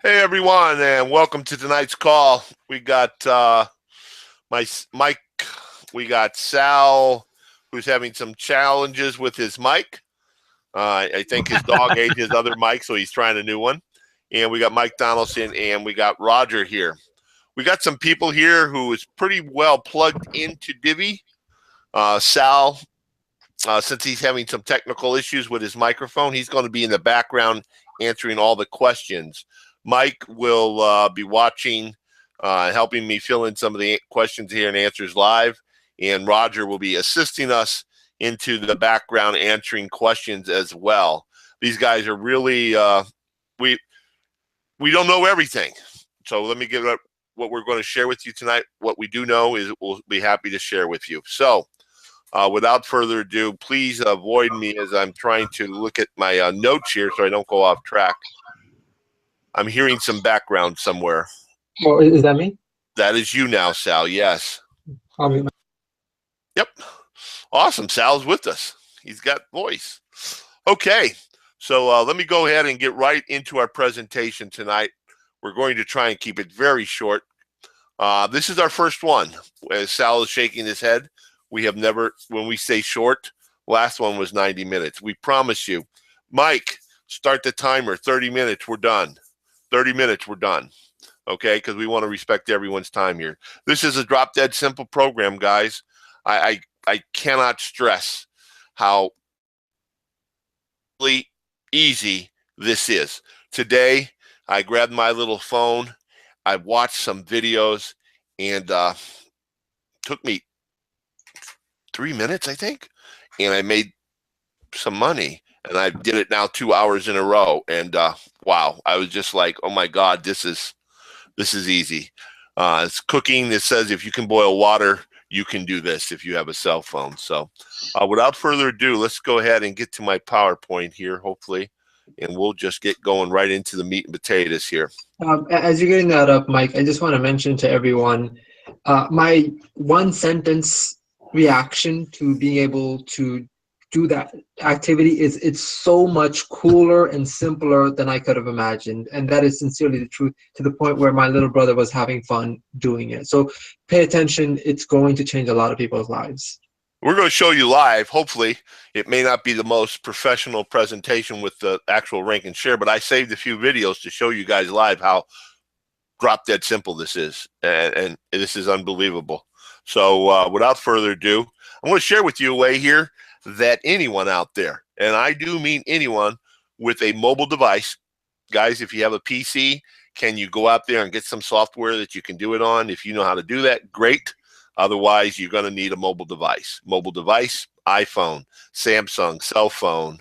Hey everyone, and welcome to tonight's call. We got Mike. We got Sal, who's having some challenges with his mic. I think his dog ate his other mic, so he's trying a new one. And we got Mike Donaldson, and we got Roger here. We got some people here who is pretty well plugged into Divvee. Sal, since he's having some technical issues with his microphone, he's going to be in the background answering all the questions. Mike will be watching, helping me fill in some of the questions here and answers live. And Roger will be assisting us into the background answering questions as well. These guys are really, we don't know everything. So let me give up what we're going to share with you tonight. What we do know is we'll be happy to share with you. So without further ado, please avoid me as I'm trying to look at my notes here so I don't go off track. I'm hearing some background somewhere. Oh, is that me? That is you now, Sal. Yes. Yep. Awesome. Sal's with us. He's got voice. Okay. So let me go ahead and get right into our presentation tonight. We're going to try and keep it very short. This is our first one. As Sal is shaking his head, we have never, when we say short, last one was 90 minutes. We promise you. Mike, start the timer. 30 minutes. We're done. 30 minutes, we're done, okay? Because we want to respect everyone's time here. This is a drop-dead simple program, guys. I cannot stress how easy this is. Today, I grabbed my little phone, I watched some videos, and took me 3 minutes, I think, and I made some money. And I did it now 2 hours in a row. And wow, I was just like, oh my God, this is easy. It's cooking. It says if you can boil water, you can do this if you have a cell phone. So without further ado, let's go ahead and get to my PowerPoint here, hopefully. And we'll just get going right into the meat and potatoes here. As you're getting that up, Mike, I just want to mention to everyone, my one sentence reaction to being able to do that activity is it's so much cooler and simpler than I could have imagined. And that is sincerely the truth, to the point where my little brother was having fun doing it. So pay attention. It's going to change a lot of people's lives. We're going to show you live. Hopefully, it may not be the most professional presentation with the actual rank and share, but I saved a few videos to show you guys live how drop dead simple this is. And this is unbelievable. So without further ado, I'm going to share with you a way here that anyone out there, and I do mean anyone with a mobile device, guys, if you have a PC, can you go out there and get some software that you can do it on? If you know how to do that, great. Otherwise, you're going to need a mobile device. Mobile device, iPhone, Samsung, cell phone,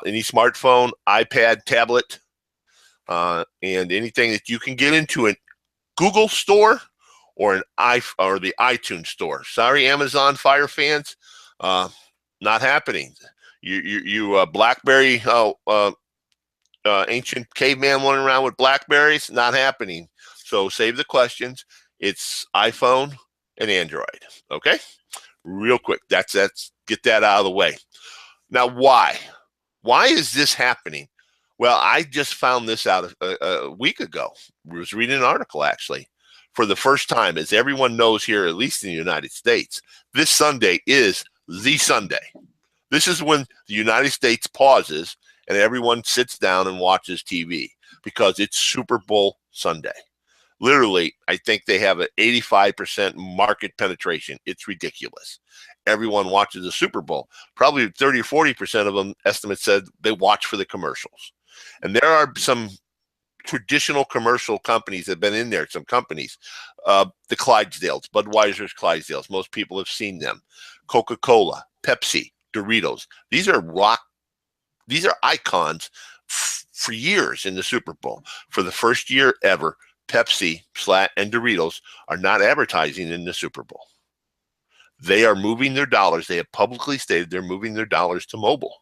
any smartphone, iPad, tablet, and anything that you can get into a Google store or the iTunes store. Sorry, Amazon Fire fans. Not happening. You BlackBerry, ancient caveman running around with Blackberries, not happening. So save the questions. It's iPhone and Android. Okay, real quick. That's get that out of the way. Now, why? Why is this happening? Well, I just found this out a week ago. I was reading an article actually. For the first time, as everyone knows here, at least in the United States, this Sunday is the Sunday. This is when the United States pauses and everyone sits down and watches TV because it's Super Bowl Sunday. Literally, I think they have an 85% market penetration. It's ridiculous. Everyone watches the Super Bowl. Probably 30 or 40% of them, estimates said, they watch for the commercials. And there are some traditional commercial companies that have been in there, some companies, the Clydesdales, Budweiser's Clydesdales. Most people have seen them. Coca-Cola, Pepsi, Doritos. These are icons for years in the Super Bowl. For the first year ever, Pepsi, and Doritos are not advertising in the Super Bowl. They are moving their dollars. They have publicly stated they're moving their dollars to mobile.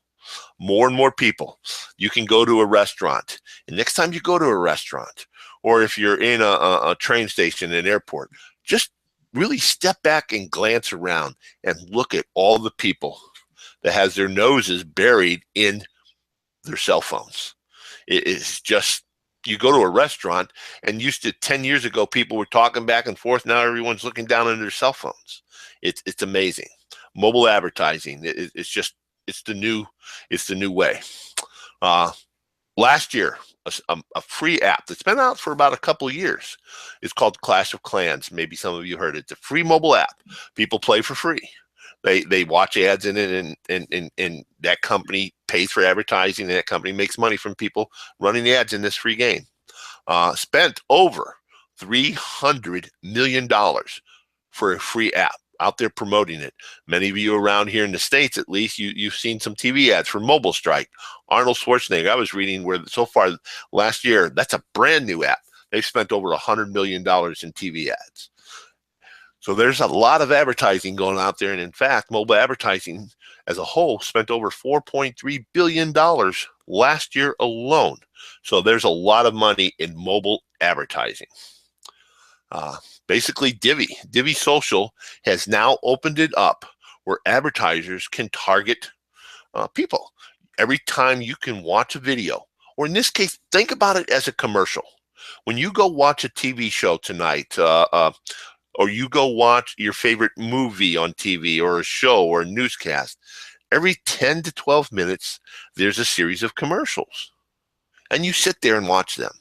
More and more people. You can go to a restaurant. And next time you go to a restaurant, or if you're in a train station, an airport, just really step back and glance around and look at all the people that has their noses buried in their cell phones. It is just, you go to a restaurant, and used to 10 years ago, people were talking back and forth. Now everyone's looking down at their cell phones. It's amazing. Mobile advertising. It's just, it's the new way. Uh, Last year, a free app that's been out for about a couple of years. It's called Clash of Clans. Maybe some of you heard it. It's a free mobile app. People play for free. They watch ads in it, and that company pays for advertising, and that company makes money from people running the ads in this free game. Spent over $300 million for a free app out there promoting it. Many of you around here in the States, at least, you've seen some TV ads for Mobile Strike. Arnold Schwarzenegger, I was reading where so far last year, that's a brand new app. They've spent over $100 million in TV ads. So there's a lot of advertising going out there. And in fact, mobile advertising as a whole spent over $4.3 billion last year alone. So there's a lot of money in mobile advertising. Basically, Divvee Social has now opened it up where advertisers can target people. Every time you can watch a video, or in this case, think about it as a commercial. When you go watch a TV show tonight, or you go watch your favorite movie on TV, or a show, or a newscast, every 10 to 12 minutes, there's a series of commercials. And you sit there and watch them.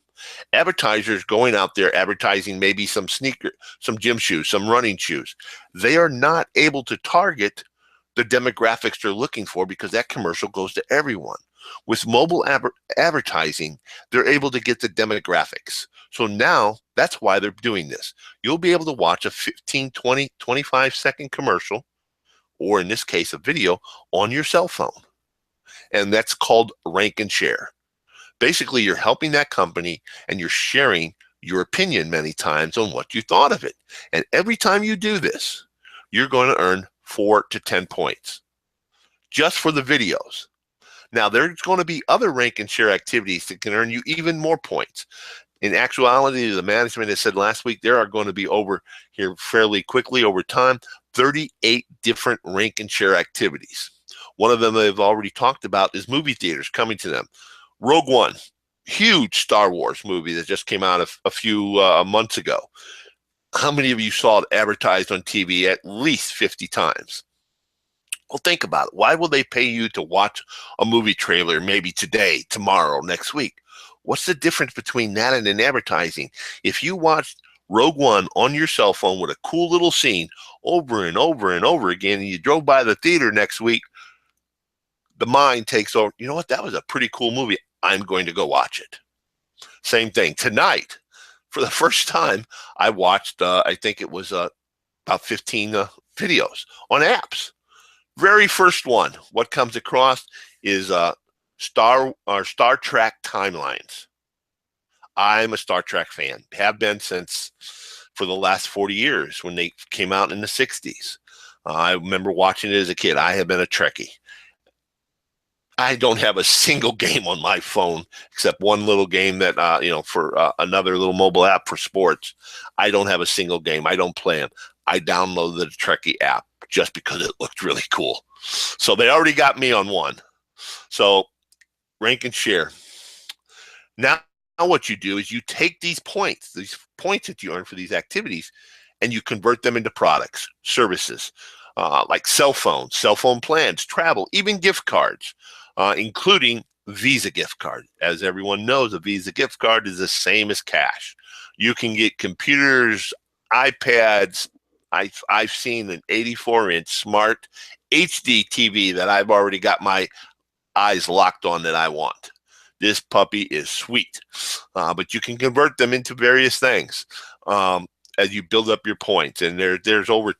Advertisers going out there advertising maybe some gym shoes, some running shoes. They are not able to target the demographics they're looking for because that commercial goes to everyone. With mobile advertising, they're able to get the demographics. So now that's why they're doing this. You'll be able to watch a 15, 20, 25-second commercial, or in this case, a video on your cell phone. And that's called rank and share. Basically, you're helping that company, and you're sharing your opinion many times on what you thought of it. And every time you do this, you're going to earn 4 to 10 points just for the videos. Now, there's going to be other rank and share activities that can earn you even more points. In actuality, the management has said last week there are going to be over here fairly quickly over time 38 different rank and share activities. One of them they've already talked about is movie theaters coming to them. Rogue One, huge Star Wars movie that just came out a few months ago. How many of you saw it advertised on TV at least 50 times? Well, think about it. Why will they pay you to watch a movie trailer maybe today, tomorrow, next week? What's the difference between that and an advertising? If you watched Rogue One on your cell phone with a cool little scene over and over and over again, and you drove by the theater next week, the mind takes over. You know what? That was a pretty cool movie. I'm going to go watch it. Same thing. Tonight, for the first time, I watched, I think it was about 15 videos on apps. Very first one, what comes across is Star Trek timelines. I'm a Star Trek fan, have been since for the last 40 years when they came out in the 60s. I remember watching it as a kid. I have been a Trekkie. I don't have a single game on my phone except one little game that, for another little mobile app for sports. I don't have a single game. I don't play them. I downloaded the Trekkie app just because it looked really cool. So they already got me on one. So rank and share. Now what you do is you take these points that you earn for these activities, and you convert them into products, services, like cell phone plans, travel, even gift cards. Including Visa gift card. As everyone knows, a Visa gift card is the same as cash. You can get computers, iPads. I've seen an 84-inch smart HD TV that I've already got my eyes locked on that I want. This puppy is sweet. But you can convert them into various things as you build up your points. And there's over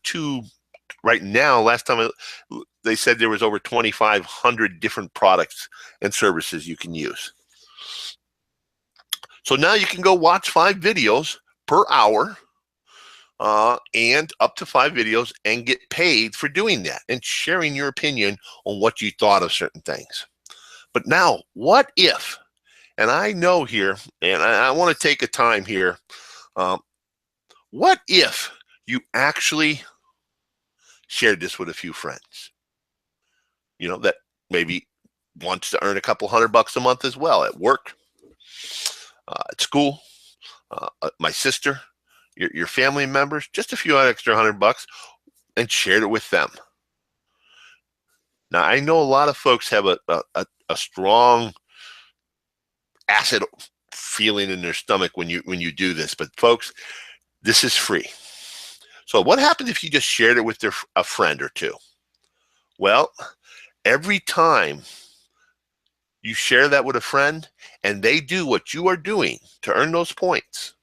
right now, last time they said there was over 2,500 different products and services you can use. So now you can go watch 5 videos per hour and up to 5 videos and get paid for doing that and sharing your opinion on what you thought of certain things. But now, what if, and I know here, and I want to take a time here, what if you actually shared this with a few friends? that maybe wants to earn a couple $100 a month as well at work, at school, my sister, your family members, just a few extra $100, and shared it with them. Now, I know a lot of folks have a strong acid feeling in their stomach when you do this, but folks, this is free. So what happens if you just shared it with a friend or two? Well, every time you share that with a friend and they do what you are doing to earn those points,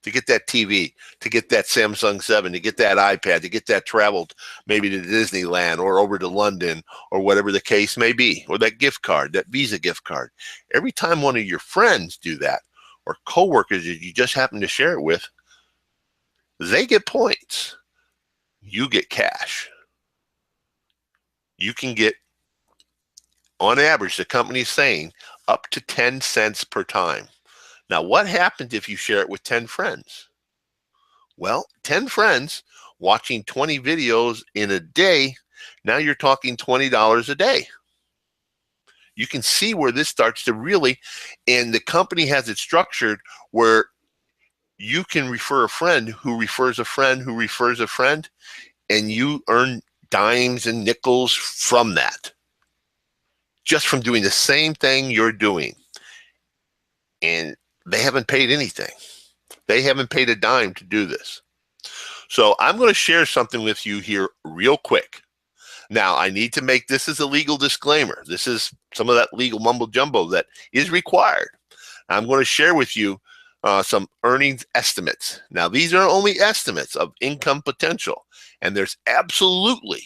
to get that TV, to get that Samsung 7, to get that iPad, to get that travel maybe to Disneyland or over to London or whatever the case may be, or that gift card, that Visa gift card. Every time one of your friends do that, or coworkers that you just happen to share it with, they get points. You get cash. You can get, on average, the company's saying, up to 10 cents per time. Now, what happens if you share it with 10 friends? Well, 10 friends watching 20 videos in a day, now you're talking $20 a day. You can see where this starts to really, and the company has it structured where you can refer a friend who refers a friend who refers a friend, and you earn dimes and nickels from that, just from doing the same thing you're doing. And they haven't paid anything. They haven't paid a dime to do this. So I'm going to share something with you here real quick. Now, I need to make this as a legal disclaimer. This is some of that legal mumbo jumbo that is required. I'm going to share with you some earnings estimates. Now, these are only estimates of income potential, and there's absolutely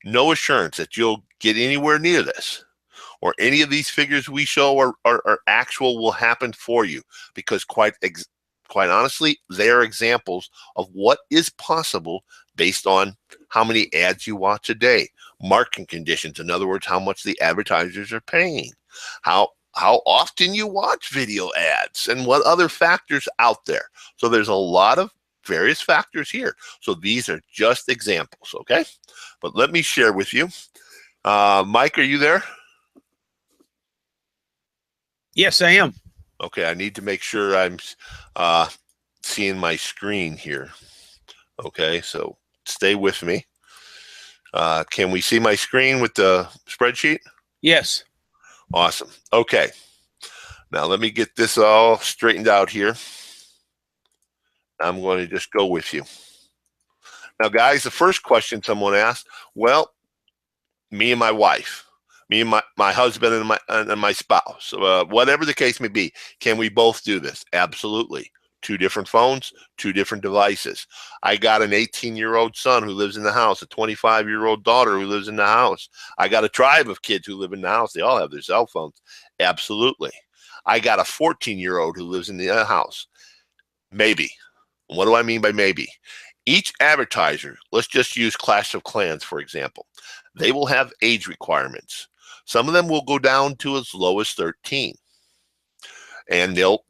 no assurance that you'll get anywhere near this, or any of these figures we show are actual will happen for you, because quite honestly, they are examples of what is possible based on how many ads you watch a day, market conditions, in other words, how much the advertisers are paying, how often you watch video ads, and what other factors out there. So there's a lot of various factors here. So these are just examples, okay? But let me share with you. Mike, are you there? Yes, I am. Okay, I need to make sure I'm seeing my screen here. Okay, so stay with me. Can we see my screen with the spreadsheet? Yes. Awesome. Okay. Now let me get this all straightened out here. I'm going to just go with you. Now, guys, the first question someone asked, well, me and my wife, me and my husband and my spouse, whatever the case may be, can we both do this? Absolutely. 2 different phones, 2 different devices. I got an 18-year-old son who lives in the house, a 25-year-old daughter who lives in the house. I got a tribe of kids who live in the house. They all have their cell phones. Absolutely. I got a 14-year-old who lives in the house. Maybe. What do I mean by maybe? Each advertiser, let's just use Clash of Clans, for example. They will have age requirements. Some of them will go down to as low as 13. And they'll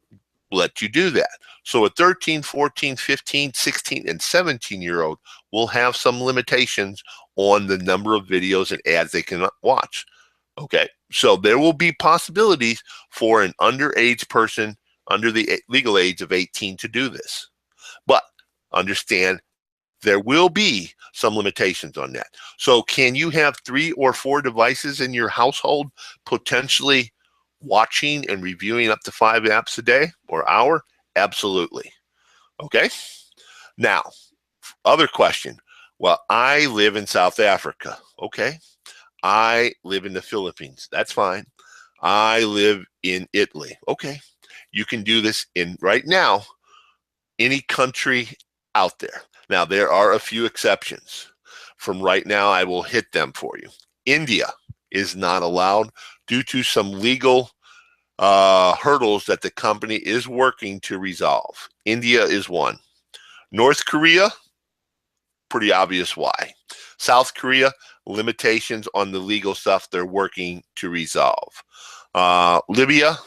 let you do that. So a 13, 14, 15, 16, and 17-year-old will have some limitations on the number of videos and ads they can watch. Okay, so there will be possibilities for an underage person under the legal age of 18 to do this. But understand, there will be some limitations on that. So can you have 3 or 4 devices in your household potentially watching and reviewing up to 5 apps a day or hour? Absolutely. Okay. Now, other question. Well, I live in South Africa. Okay. I live in the Philippines. That's fine. I live in Italy. Okay. You can do this in right now, any country out there. Now, there are a few exceptions. From right now, I will hit them for you. India is not allowed due to some legal hurdles that the company is working to resolve. India is one. North Korea, pretty obvious why. South Korea, limitations on the legal stuff they're working to resolve. Libya,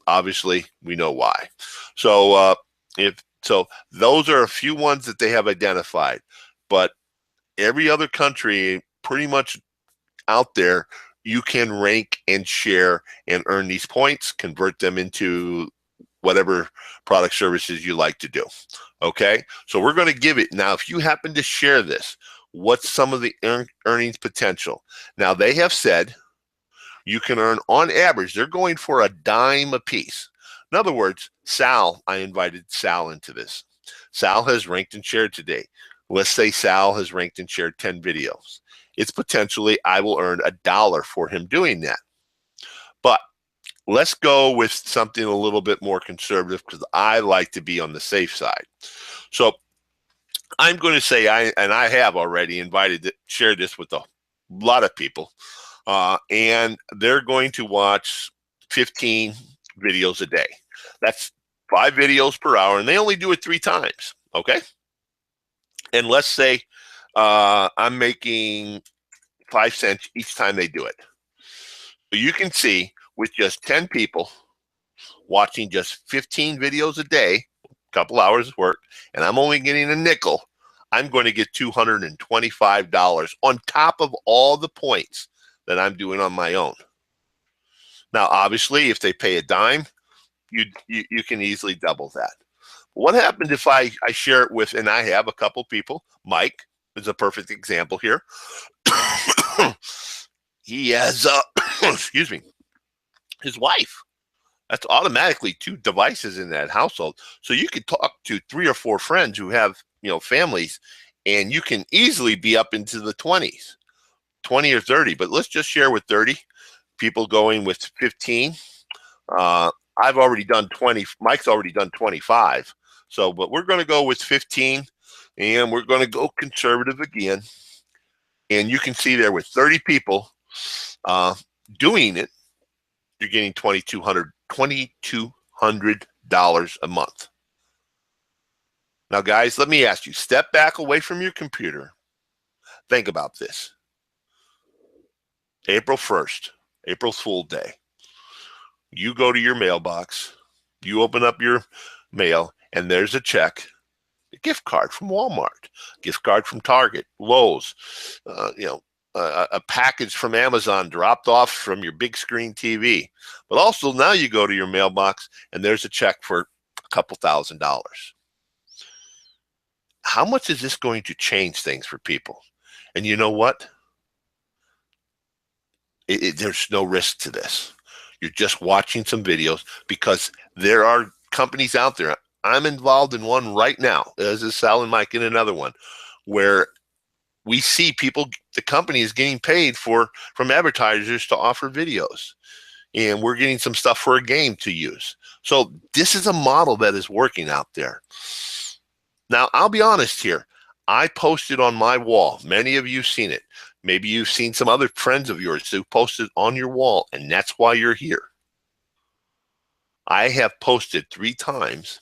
obviously, we know why. So those are a few ones that they have identified, but every other country, pretty much out there, you can rank and share and earn these points, convert them into whatever product services you like to do. Okay, so we're going to give it. Now, if you happen to share this, what's some of the earnings potential? Now, they have said you can earn, on average, they're going for a dime a piece. In other words, Sal, I invited Sal into this. Sal has ranked and shared today. Let's say Sal has ranked and shared 10 videos. It's potentially, I will earn $1 for him doing that. But let's go with something a little bit more conservative, because I like to be on the safe side. So I'm going to say, I have already shared this with a lot of people, and they're going to watch 15 videos a day. That's 5 videos per hour, and they only do it 3 times, okay? And let's say I'm making 5 cents each time they do it. So you can see, with just 10 people watching just 15 videos a day, a couple hours of work, and I'm only getting a nickel, I'm going to get $225 on top of all the points that I'm doing on my own. Now, obviously, if they pay a dime, you can easily double that. What happens if I share it with, and I have a couple people, Mike is a perfect example here. He has, excuse me, his wife. That's automatically 2 devices in that household. So you could talk to 3 or 4 friends who have, families, and you can easily be up into the 20s, 20 or 30. But let's just share with 30 people going with 15. I've already done 20. Mike's already done 25. So, but we're going to go with 15, and we're going to go conservative again. And you can see there, with 30 people doing it, you're getting $2,200 a month. Now, guys, let me ask you, step back away from your computer. Think about this. April 1st, April Fool's Day. You go to your mailbox, you open up your mail, and there's a check, a gift card from Walmart, gift card from Target, Lowe's, a package from Amazon dropped off from your big screen TV. But also, now you go to your mailbox and there's a check for a couple $1,000s. How much is this going to change things for people? And you know what? There's no risk to this. You're just watching some videos, because there are companies out there. I'm involved in one right now, as is Sal and Mike in another one, where we see people, the company is getting paid from advertisers to offer videos. And we're getting some stuff for a game to use. So this is a model that is working out there. Now, I'll be honest here. I posted on my wall. Many of you have seen it. Maybe you've seen some other friends of yours who posted on your wall, and that's why you're here. I have posted 3 times.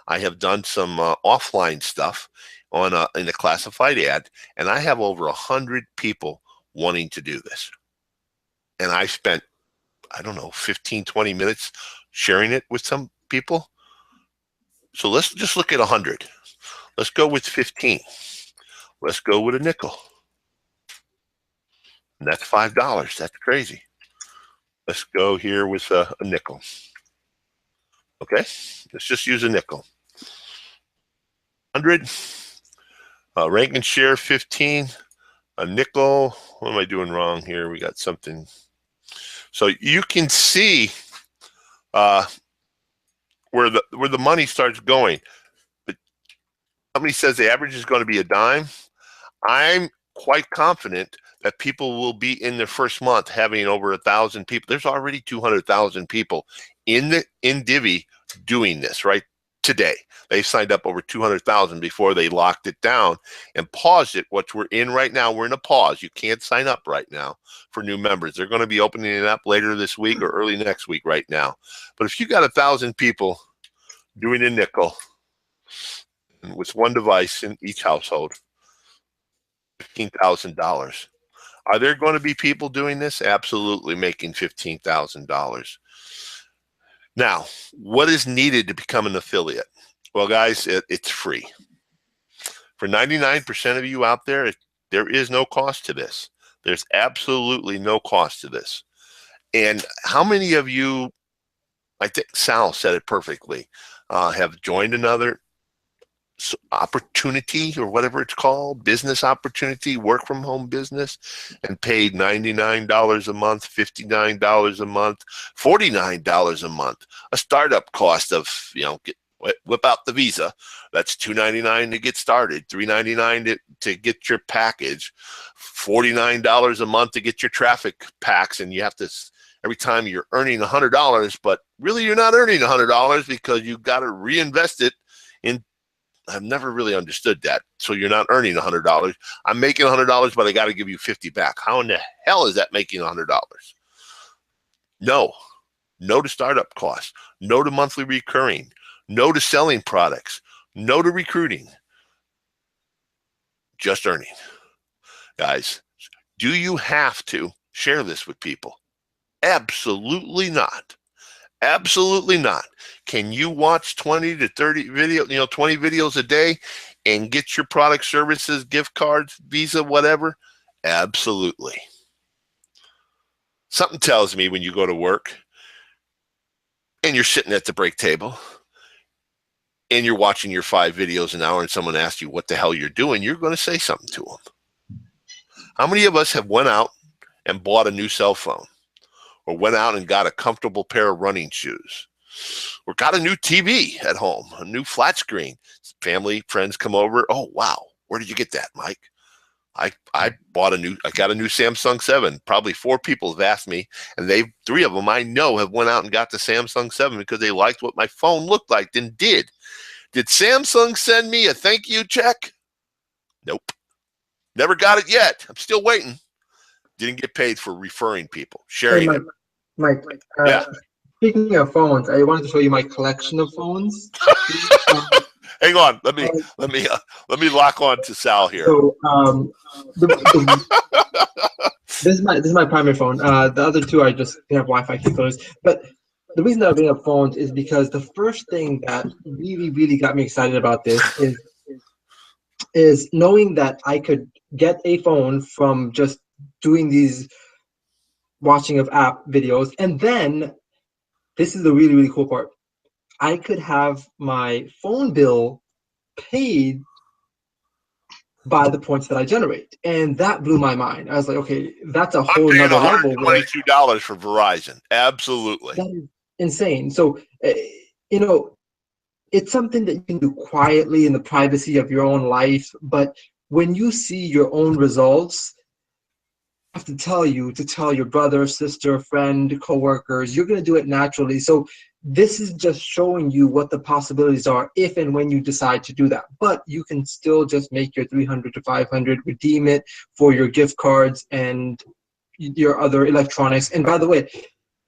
I have done some offline stuff in a classified ad, and I have over 100 people wanting to do this. And I spent, 15, 20 minutes sharing it with some people. So let's just look at 100. Let's go with 15. Let's go with a nickel. And that's $5. That's crazy. Let's go here with a nickel. Okay, let's just use a nickel. 100. Rank and share 15. A nickel. What am I doing wrong here? We got something. So you can see where the money starts going. But somebody says the average is going to be a dime. I'm quite confident that people will be in their first month having over 1,000 people. There's already 200,000 people in Divvee doing this right today. They've signed up over 200,000 before they locked it down and paused it, which we're in right now. We're in a pause. You can't sign up right now for new members. They're going to be opening it up later this week or early next week right now. But if you got 1,000 people doing a nickel with 1 device in each household, $15,000. Are there going to be people doing this? Absolutely, making $15,000. Now, what is needed to become an affiliate? Well, guys, it's free. For 99% of you out there, there is no cost to this. There's absolutely no cost to this. And how many of you, I think Sal said it perfectly, have joined another opportunity or whatever it's called, business opportunity, work from home business, and paid $99 a month, $59 a month, $49 a month, a startup cost of, whip out the Visa. That's $299 to get started, $399 to get your package, $49 a month to get your traffic packs, and you have to every time you're earning $100, but really you're not earning $100 because you've got to reinvest it in. I've never really understood that. So you're not earning $100. I'm making $100, but I got to give you 50 back. How in the hell is that making $100? No to startup costs, no to monthly recurring, no to selling products, no to recruiting, just earning. Guys, do you have to share this with people? Absolutely not. Absolutely not. Can you watch 20 to 30 videos, 20 videos a day and get your product, services, gift cards, Visa, whatever? Absolutely. Something tells me when you go to work and you're sitting at the break table and you're watching your 5 videos an hour and someone asks you what the hell you're doing, you're going to say something to them. How many of us have went out and bought a new cell phone? Or went out and got a comfortable pair of running shoes, or got a new TV at home, a new flat screen. Family, friends come over. Oh, wow. Where did you get that, Mike? I got a new Samsung 7. Probably 4 people have asked me, and 3 of them I know have went out and got the Samsung 7 because they liked what my phone looked like and did. Did Samsung send me a thank you check? Nope. Never got it yet. I'm still waiting. Didn't get paid for referring people, sharing it. Mike, yeah. Speaking of phones, I wanted to show you my collection of phones. Hang on, let me lock on to Sal here. So, this is my primary phone. The other 2 are just have Wi-Fi controllers. But the reason that I bring up phones is because the first thing that really got me excited about this is knowing that I could get a phone from just doing these watching of app videos, and then this is the really cool part. I could have my phone bill paid by the points that I generate, and that blew my mind. I was like, okay, that's a whole nother level. $122 for Verizon, absolutely. That is insane. So, it's something that you can do quietly in the privacy of your own life, but when you see your own results, have to tell your brother, sister, friend, coworkers, you're going to do it naturally. So this is just showing you what the possibilities are if and when you decide to do that. But you can still just make your 300 to 500, redeem it for your gift cards and your other electronics. And by the way,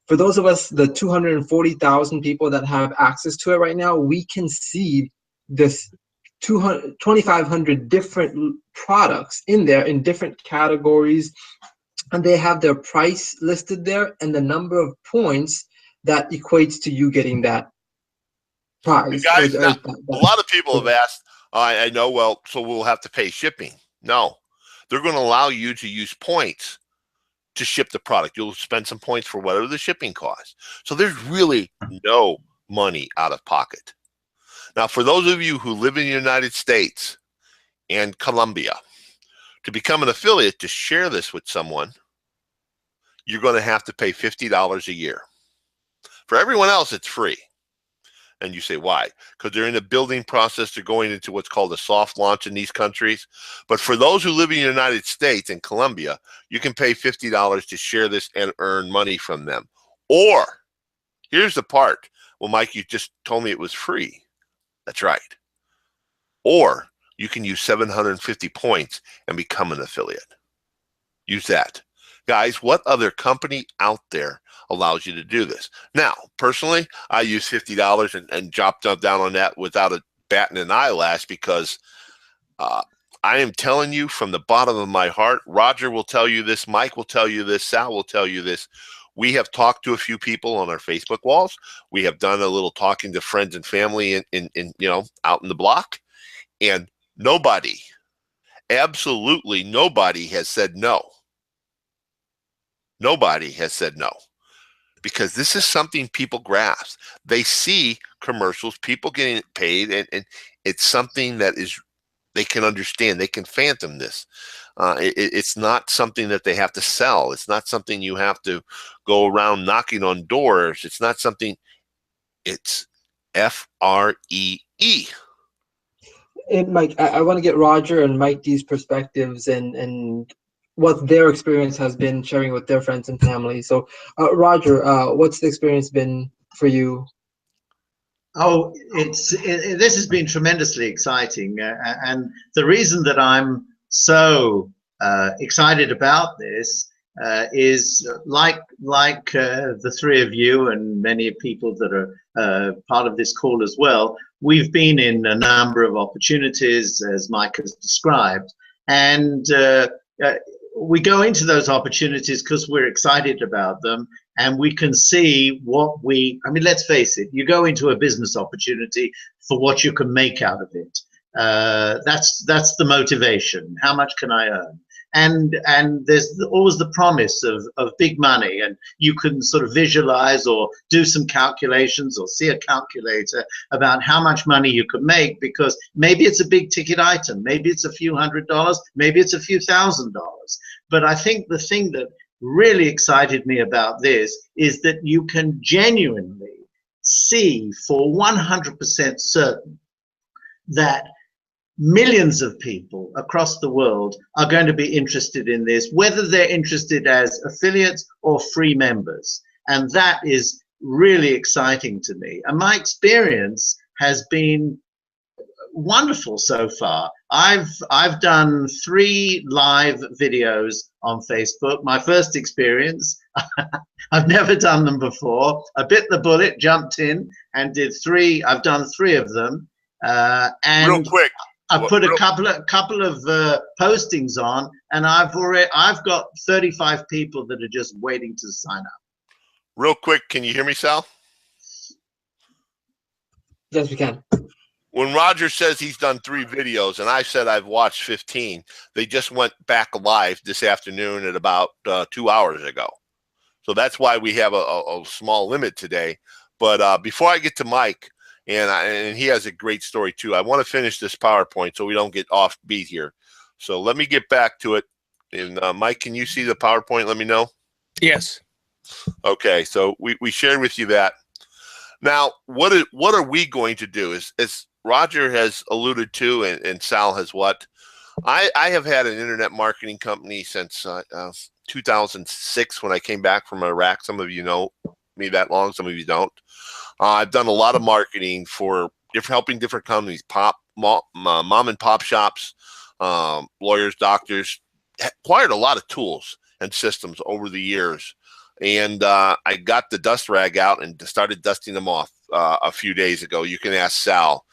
for those of us, the 240,000 people that have access to it right now, we can see this 2,500 different products in there in different categories, and they have their price listed there and the number of points that equates to you getting that prize. Guys, a lot of people have asked, I know, well, so we'll have to pay shipping. No, they're going to allow you to use points to ship the product. You'll spend some points for whatever the shipping costs. So there's really no money out of pocket. Now, for those of you who live in the United States and Colombia, to become an affiliate, to share this with someone, you're going to have to pay $50 a year. For everyone else, it's free. And you say, why? Because they're in the building process. They're going into what's called a soft launch in these countries. But for those who live in the United States and Colombia, you can pay $50 to share this and earn money from them. Or, here's the part. Well, Mike, you just told me it was free. That's right. Or you can use 750 points and become an affiliate. Use that. Guys, what other company out there allows you to do this? Now, personally, I use $50 and dropped down on that without a bat and an eyelash because I am telling you from the bottom of my heart, Roger will tell you this, Mike will tell you this, Sal will tell you this. We have talked to a few people on our Facebook walls. We have done a little talking to friends and family in out in the block, and nobody, absolutely nobody has said no. Nobody has said no, because this is something people grasp. They see commercials, people getting paid, and it's something that is they can understand. They can fathom this. It's not something that they have to sell. It's not something you have to go around knocking on doors. It's not something. It's FREE. And Mike, I want to get Roger and Mike D's perspectives and what their experience has been sharing with their friends and family. So, Roger, what's the experience been for you? Oh, this has been tremendously exciting, and the reason that I'm so excited about this is like the three of you and many people that are part of this call as well. We've been in a number of opportunities, as Mike has described, and we go into those opportunities because we're excited about them, and we can see I mean, let's face it, you go into a business opportunity for what you can make out of it. That's the motivation. How much can I earn? And there's always the promise of big money, and you can sort of visualize or do some calculations or see a calculator about how much money you can make, because maybe it's a big ticket item, maybe it's a few $100s, maybe it's a few $1,000s. But I think the thing that really excited me about this is that you can genuinely see for 100% certain that millions of people across the world are going to be interested in this, whether they're interested as affiliates or free members. And that is really exciting to me. And my experience has been wonderful so far. I've done 3 live videos on Facebook. My first experience, I've never done them before. I bit the bullet, jumped in, and did 3. I've done 3 of them. And real quick, I've put a couple of postings on, and I've got 35 people that are just waiting to sign up. Real quick, can you hear me, Sal? Yes, we can. When Roger says he's done 3 videos and I said I've watched 15, they just went back live this afternoon at about 2 hours ago. So that's why we have a small limit today. But before I get to Mike, and he has a great story too, I want to finish this PowerPoint so we don't get off beat here. So let me get back to it. And Mike, can you see the PowerPoint? Let me know. Yes. Okay, so we shared with you that. Now, what are we going to do? As Roger has alluded to, and Sal has what? I have had an internet marketing company since 2006 when I came back from Iraq. Some of you know me that long, some of you don't. I've done a lot of marketing for helping different companies, mom and pop shops, lawyers, doctors. Acquired a lot of tools and systems over the years. And I got the dust rag out and started dusting them off a few days ago. You can ask Sal.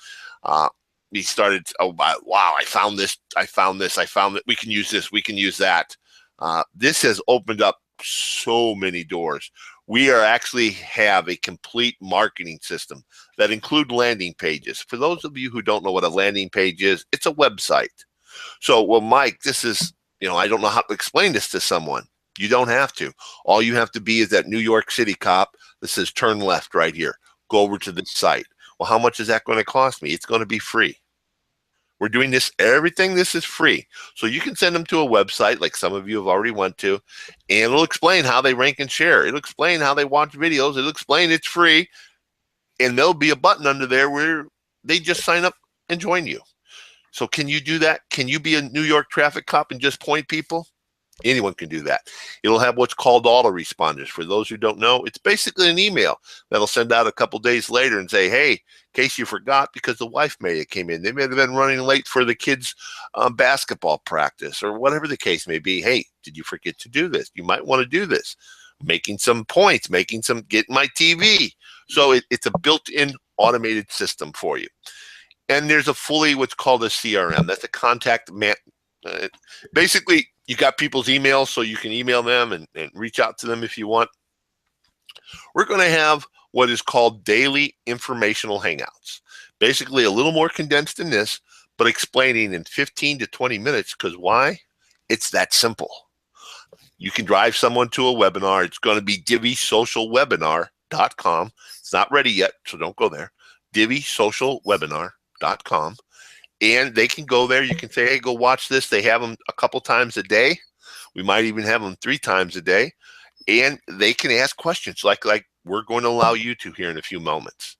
He started, oh, wow, I found this, I found it. We can use this, we can use that. This has opened up so many doors. We actually have a complete marketing system that include landing pages. For those of you who don't know what a landing page is, it's a website. So, well, Mike, this is, I don't know how to explain this to someone. You don't have to. All you have to be is that New York City cop that says turn left right here. Go over to this site. Well, how much is that going to cost me? It's going to be free. We're doing this, everything this is free. So you can send them to a website like some of you have already went to, and it'll explain how they rank and share. It'll explain how they watch videos. It'll explain it's free. And there'll be a button under there where they just sign up and join you. So can you do that? Can you be a New York traffic cop and just point people? Anyone can do that. It'll have what's called autoresponders. For those who don't know, it's basically an email that'll send out a couple days later and say, hey, in case you forgot, because the wife may have came in. They may have been running late for the kids' basketball practice or whatever the case may be. Hey, did you forget to do this? You might want to do this. Making some points, getting my TV. So it's a built-in automated system for you. And there's a fully what's called a CRM. That's a contact man. Basically, you got people's emails so you can email them and reach out to them if you want. We're going to have what is called daily informational hangouts. Basically, a little more condensed than this, but explaining in 15 to 20 minutes, because why? It's that simple. You can drive someone to a webinar. It's going to be DivvySocialWebinar.com. It's not ready yet, so don't go there. DivvySocialWebinar.com. And they can go there. You can say, hey, go watch this. They have them a couple times a day. We might even have them 3 times a day. And they can ask questions like we're going to allow you to here in a few moments.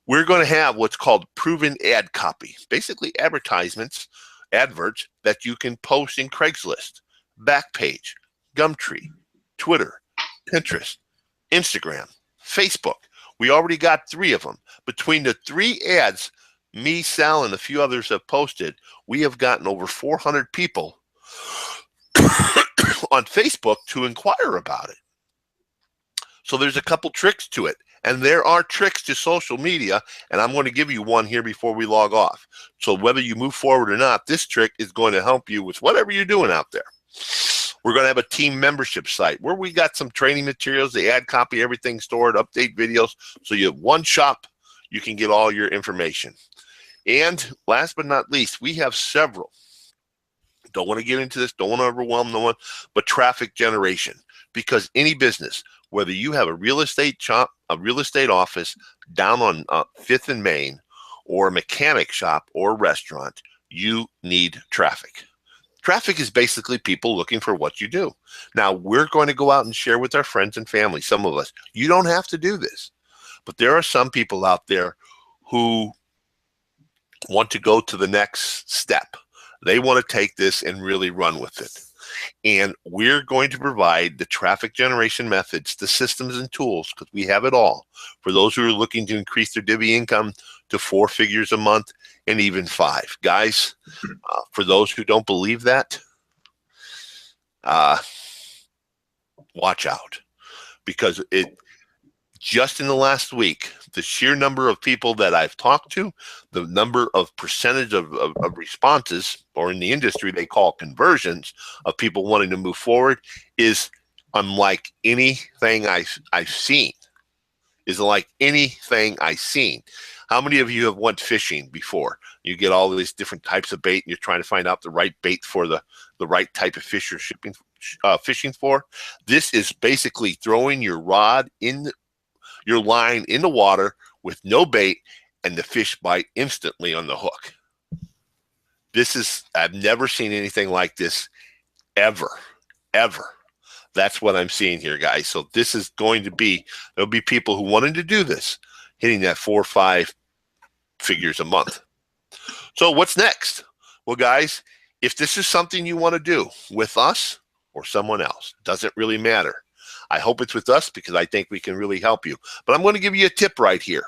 We're going to have what's called proven ad copy, basically advertisements, adverts that you can post in Craigslist, Backpage, Gumtree, Twitter, Pinterest, Instagram, Facebook. We already got 3 of them. Between the 3 ads, me, Sal, and a few others have posted, we have gotten over 400 people on Facebook to inquire about it. So there's a couple tricks to it. And there are tricks to social media, and I'm going to give you one here before we log off. So whether you move forward or not, this trick is going to help you with whatever you're doing out there. We're going to have a team membership site where we got some training materials, the ad copy, everything stored, update videos. So you have one shop, you can get all your information. And last but not least, we have several. Don't want to get into this, don't want to overwhelm no one, but traffic generation. Because any business, whether you have a real estate shop, a real estate office down on 5th and Main, or a mechanic shop or a restaurant, you need traffic. Traffic is basically people looking for what you do. Now, we're going to go out and share with our friends and family, some of us. You don't have to do this. But there are some people out there who want to go to the next step. They want to take this and really run with it. And we're going to provide the traffic generation methods, the systems and tools, because we have it all, for those who are looking to increase their Divvee income to 4 figures a month and even 5. Guys, for those who don't believe that, watch out. Because just in the last week, the sheer number of people that I've talked to, the number of percentage of responses, or in the industry they call conversions, of people wanting to move forward is unlike anything I've seen. Is like anything I've seen. How many of you have went fishing before? You get all these different types of bait and you're trying to find out the right bait for the right type of fish you're fishing for. This is basically throwing your rod in your line in the water with no bait, and the fish bite instantly on the hook. I've never seen anything like this ever. That's what I'm seeing here, guys. So this is going to be, there'll be people who wanted to do this, hitting that 4 or 5 figures a month. So what's next? Well, guys, if this is something you want to do with us or someone else, doesn't really matter. I hope it's with us because I think we can really help you. But I'm going to give you a tip right here.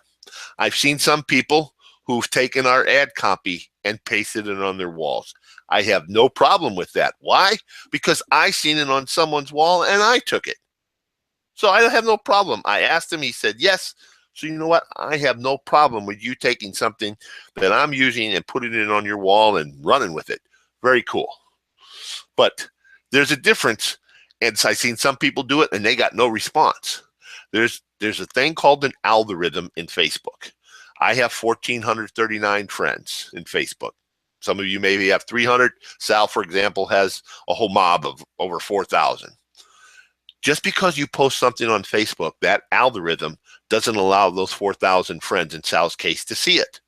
I've seen some people who've taken our ad copy and pasted it on their walls. I have no problem with that. Why? Because I seen it on someone's wall and I took it. So I have no problem. I asked him, he said yes. So you know what? I have no problem with you taking something that I'm using and putting it on your wall and running with it. Very cool. But there's a difference. And so I've seen some people do it and they got no response. There's a thing called an algorithm in Facebook. I have 1,439 friends in Facebook. Some of you maybe have 300. Sal, for example, has a whole mob of over 4,000. Just because you post something on Facebook, that algorithm doesn't allow those 4,000 friends, in Sal's case, to see it.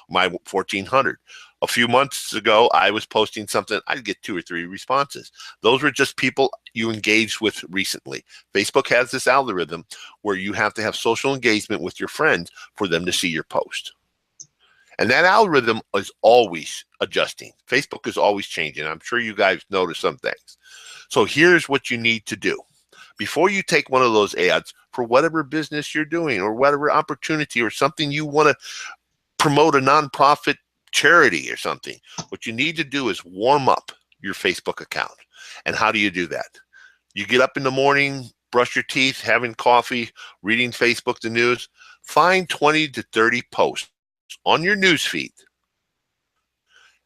My 1,400. A few months ago, I was posting something, I'd get 2 or 3 responses. Those were just people you engaged with recently. Facebook has this algorithm where you have to have social engagement with your friends for them to see your post. And that algorithm is always adjusting. Facebook is always changing. I'm sure you guys notice some things. So here's what you need to do. Before you take one of those ads for whatever business you're doing or whatever opportunity or something you want to promote, a nonprofit charity or something, what you need to do is warm up your Facebook account. And how do you do that? You get up in the morning, brush your teeth, having coffee, reading Facebook, the news. Find 20 to 30 posts on your news feed.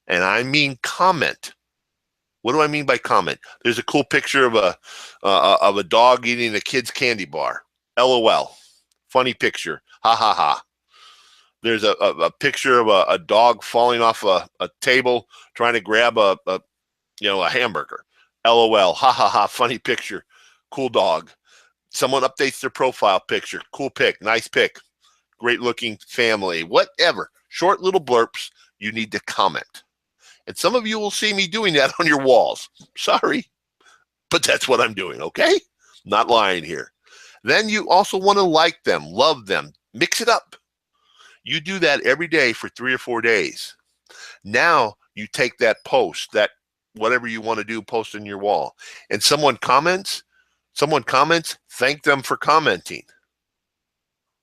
And I mean comment. What do I mean by comment? There's a cool picture of a dog eating a kid's candy bar. LOL. Funny picture. Ha ha ha. There's a picture of a dog falling off a table trying to grab a hamburger. LOL, ha ha ha, funny picture, cool dog. Someone updates their profile picture, cool pic, nice pic, great looking family, whatever. Short little blurps, you need to comment. And some of you will see me doing that on your walls. Sorry, but that's what I'm doing, okay? Not lying here. Then you also want to like them, love them, mix it up. You do that every day for 3 or 4 days. Now you take that post, that whatever you want to do, post on your wall, and someone comments, thank them for commenting.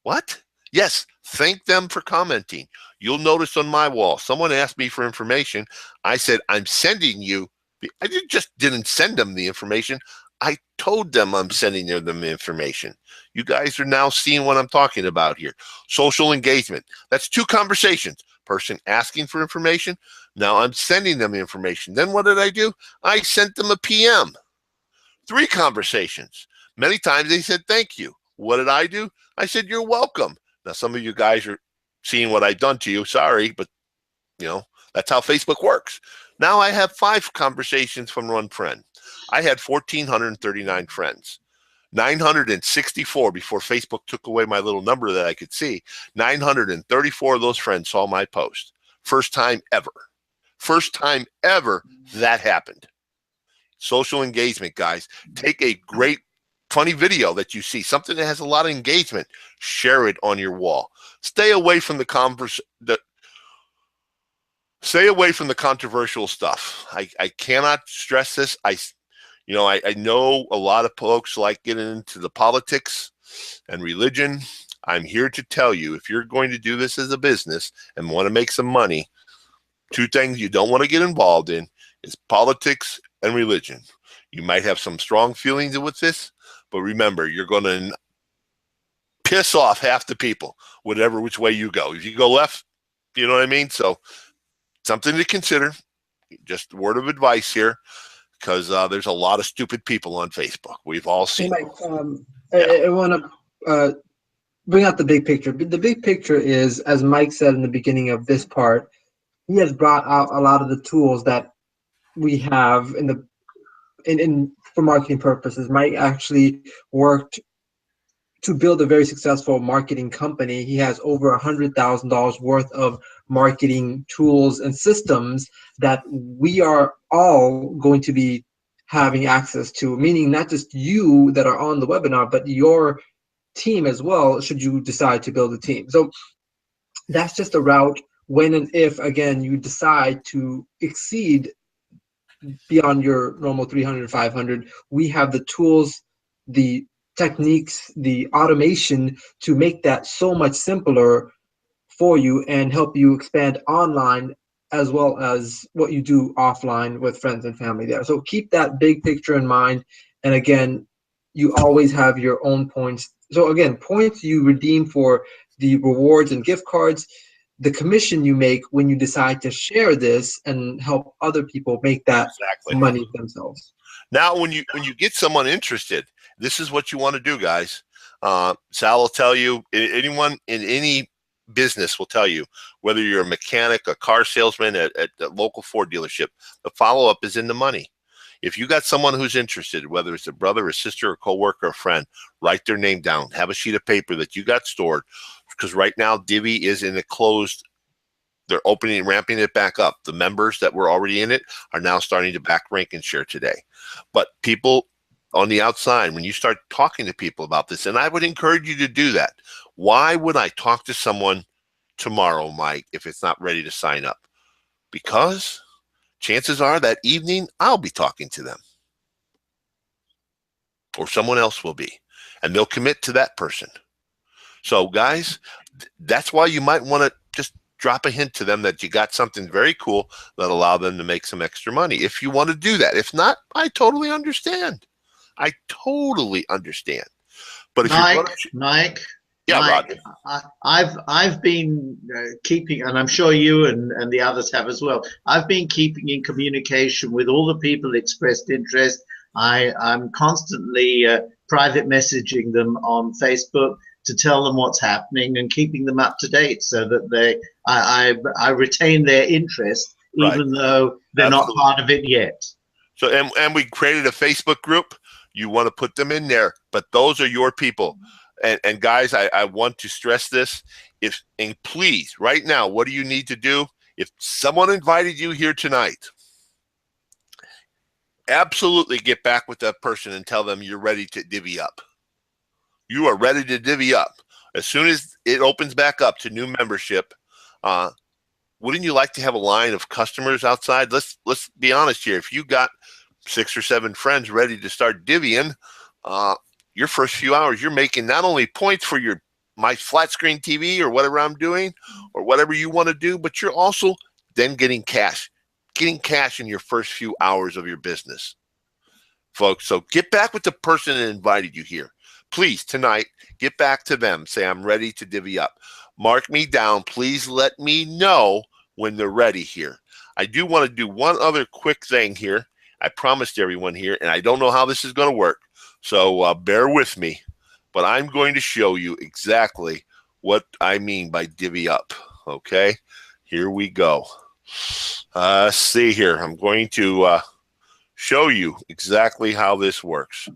What? Yes, thank them for commenting. You'll notice on my wall, someone asked me for information. I said, I'm sending you. I didn't send them the information. I told them I'm sending them the information. You guys are now seeing what I'm talking about here. Social engagement. That's 2 conversations. Person asking for information. Now I'm sending them information. Then what did I do? I sent them a PM. 3 conversations. Many times they said, thank you. What did I do? I said, you're welcome. Now, some of you guys are seeing what I've done to you. Sorry, but that's how Facebook works. Now I have 5 conversations from one friend. I had 1,439 friends. 964 before Facebook took away my little number that I could see. 934 of those friends saw my post. First time ever. First time ever that happened. Social engagement, guys. Take a great funny video that you see, something that has a lot of engagement, share it on your wall. Stay away from the controversial stuff. I cannot stress this. I know a lot of folks like getting into the politics and religion. I'm here to tell you, if you're going to do this as a business and want to make some money, 2 things you don't want to get involved in is politics and religion. You might have some strong feelings with this, but remember, you're going to piss off half the people, whatever which way you go. If you go left, you know what I mean? So something to consider. Just a word of advice here, because there's a lot of stupid people on Facebook. We've all seen. Hey, Mike, I want to bring out the big picture. The big picture is, as Mike said in the beginning of this part, he has brought out a lot of the tools that we have for marketing purposes. Mike actually worked to build a very successful marketing company. He has over $100,000 worth of marketing tools and systems that we are all going to be having access to, meaning not just you that are on the webinar, but your team as well, should you decide to build a team. So that's just a route when and if, again, you decide to exceed beyond your normal 300, 500. We have the tools, the techniques, the automation to make that so much simpler for you and help you expand online as well as what you do offline with friends and family there. So keep that big picture in mind. And again, you always have your own points. So again, points you redeem for the rewards and gift cards, the commission you make when you decide to share this and help other people make that money themselves. Now, when you get someone interested, this is what you want to do, guys. Sal will tell you, anyone in any business will tell you, whether you're a mechanic, a car salesman at a local Ford dealership, the follow-up is in the money. If you got someone who's interested, whether it's a brother, a sister, a coworker, a friend, write their name down. Have a sheet of paper that you got stored, because right now Divvee is in a closed. They're opening and ramping it back up. The members that were already in it are now starting to back rank and share today. But people on the outside, when you start talking to people about this, and I would encourage you to do that. Why would I talk to someone tomorrow, Mike, if it's not ready to sign up? Because chances are that evening I'll be talking to them, or someone else will be, and they'll commit to that person. So guys, that's why you might want to just drop a hint to them that you got something very cool that allow them to make some extra money, if you want to do that. If not, I totally understand. I totally understand. But if Mike, yeah, Mike, Roger. I've been keeping, and I'm sure you and the others have as well. I've been keeping in communication with all the people expressed interest. I'm constantly private messaging them on Facebook to tell them what's happening and keeping them up to date, so that I retain their interest, even though they're not part of it yet. So, and we created a Facebook group. You want to put them in there, but those are your people. And guys, I want to stress this. And please, right now, what do you need to do? If someone invited you here tonight, absolutely get back with that person and tell them you're ready to divvy up. You are ready to divvy up. As soon as it opens back up to new membership, wouldn't you like to have a line of customers outside? Let's be honest here. If you got 6 or 7 friends ready to start divvying, your first few hours, you're making not only points for my flat screen TV or whatever I'm doing or whatever you want to do, but you're also then getting cash in your first few hours of your business, folks. So get back with the person that invited you here. Please, tonight, get back to them. Say, I'm ready to divvy up. Mark me down. Please let me know when they're ready here. I do want to do one other quick thing here. I promised everyone here, and I don't know how this is going to work. So bear with me, but I'm going to show you exactly what I mean by divvy up. Okay, here we go. See here. I'm going to show you exactly how this works.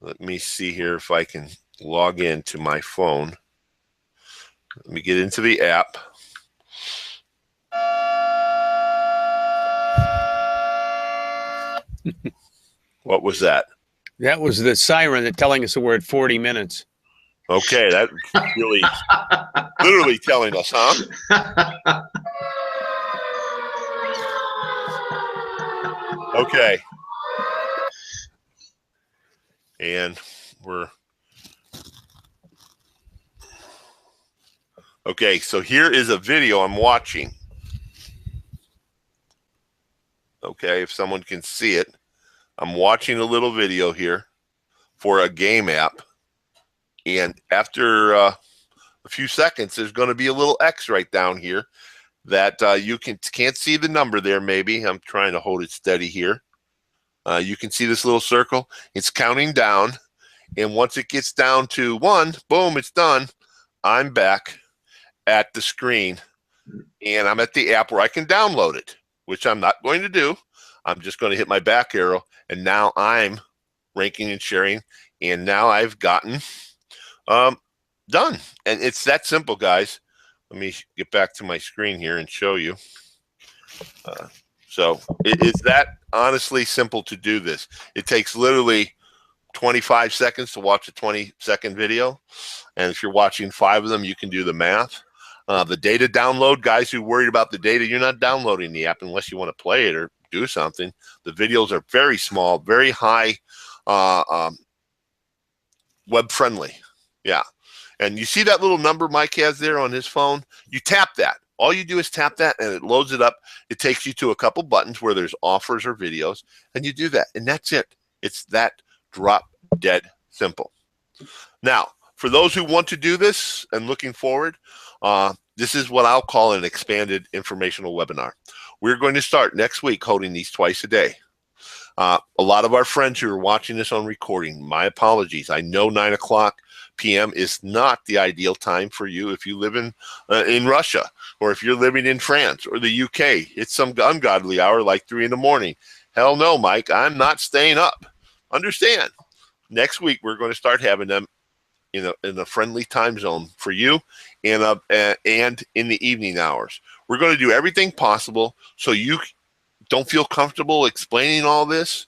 Let me see here if I can log into my phone. Let me get into the app. What was that? That was the siren that telling us that we're at 40 minutes. Okay, that really, literally telling us, huh? Okay. And okay, so here is a video I'm watching. Okay, if someone can see it. I'm watching a little video here for a game app. And after a few seconds, there's going to be a little X right down here that you can't see the number there maybe. I'm trying to hold it steady here. You can see this little circle. It's counting down. And once it gets down to 1, boom, it's done. I'm back at the screen. And I'm at the app where I can download it, which I'm not going to do. I'm just going to hit my back arrow. And now I'm ranking and sharing. And now I've gotten done. And it's that simple, guys. Let me get back to my screen here and show you. So it's that honestly simple to do this. It takes literally 25 seconds to watch a 20-second video. And if you're watching 5 of them, you can do the math. The data download, guys who worried about the data, you're not downloading the app unless you want to play it or do something. The videos are very small, very high web friendly. Yeah. And you see that little number Mike has there on his phone? You tap that. All you do is tap that and it loads it up. It takes you to a couple buttons where there's offers or videos, and you do that. And that's it. It's that drop dead simple. Now, for those who want to do this and looking forward, this is what I'll call an expanded informational webinar. We're going to start next week holding these twice a day. A lot of our friends who are watching this on recording, my apologies. I know 9 o'clock p.m. is not the ideal time for you if you live in Russia, or if you're living in France or the UK. It's some ungodly hour like 3 in the morning. Hell no, Mike, I'm not staying up. Understand. Next week, we're going to start having them in a friendly time zone for you and in the evening hours. We're going to do everything possible so you don't feel comfortable explaining all this.